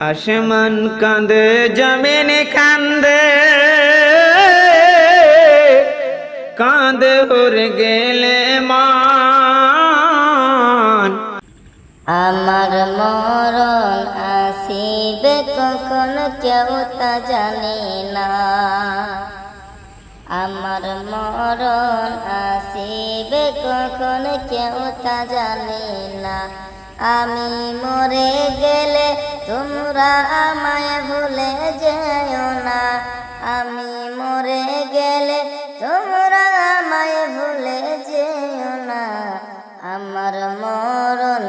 আসমান কাঁদে জমিন কান্দে, কাঁদে উড়ে গেলে মান। আমার মরণ আসিবে কখন কেউ তা জানে না। আমার মরণ আসিবে কখন কেউ তা জানে না। আমি মরে গেলে তোমরা আমায় ভুলে যেও না। আমি মরে গেলে তোমরা আমায় ভুলে যেও না। আমার মরণ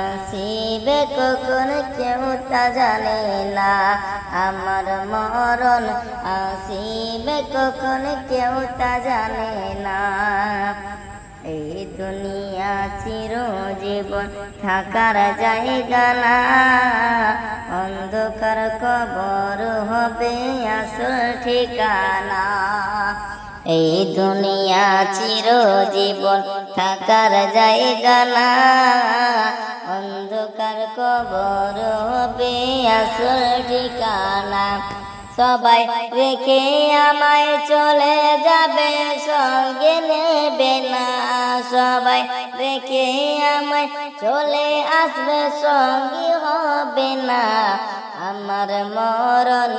আসিবে কখন কেউ তা জানে না। আমার মরণ আসিবে কখন কেউ তা জানে না। এই দুনিয়া চিরজীবন থাকার জায়গা না, অন্ধকার কবর হবে আসল ঠিকানা। এই দুনিয়া চিরজীবন থাকার জায়গা না, অন্ধকার কবর হবে আসল ঠিকানা। সবাই রেখে আমায় চলে যাবে, সঙ্গে নেবে না। সবাই রেখে আমায় চলে আসবে, সঙ্গী হবে না। আমার মরণ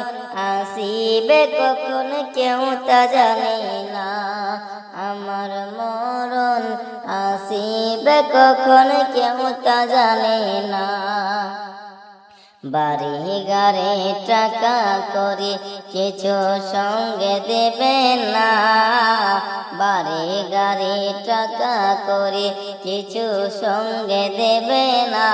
আসিবে কখন কেউ তা জানে না। আমার মরণ আসিবে কখন কেউ তা জানে না। বাড়ি গাড়ি টাকা করে কিছু সঙ্গে দেবে না। বাড়ি গাড়ি টাকা করে কিছু সঙ্গে দেবে না।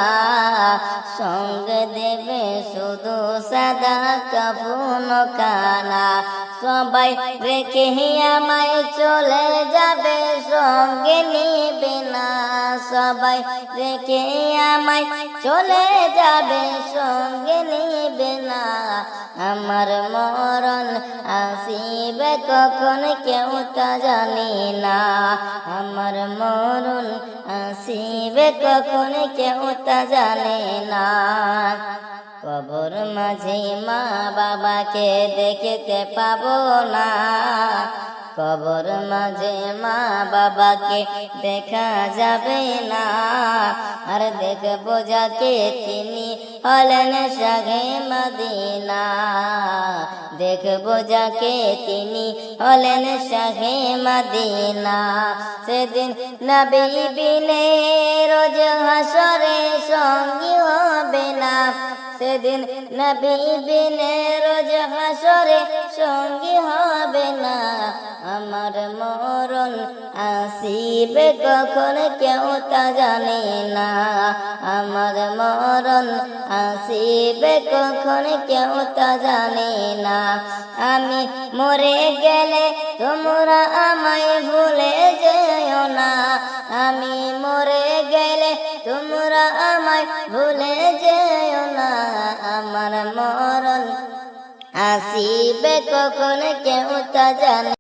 সঙ্গে দেবে শুধু সাদা কাফন খানা। সবাই রেখে আমায় চলে যাবে, সঙ্গে নিবে না। সবাই রেখে আমায় চলে যাবে, সঙ্গে নিবে না। আমার মরণ আসিবে কখন কেউ তা জানে না। আমার মরণ আসিবে কখন কেউ তা জানে না। কবর মাঝে মা বাবাকে দেখতে পাবো না। কবর মাঝে মা বাবাকে দেখা যাবে না। আর দেখবো যাকে তিনি হলেন শাহে মদিনা। দেখবো যাকে তিনি হলেন শাহে মদিনা। সেদিন নবী বিনে রোজ হাসরে সঙ্গী হবে না। সেদিন নবী বিনে রোজ হাসরে সঙ্গী হবে না। আমার মরণ আসিবে কখন কেউ তা জানে না। আমার মরণ আসিবে কখন কেউ তা জানে না। আমি মরে গেলে তোমরা আমায় ভুলে যেও না। আমি মরে গেলে তোমরা আমায় ভুলে যেও না। আমার মরণ আসিবে কখন কেউ তা জানে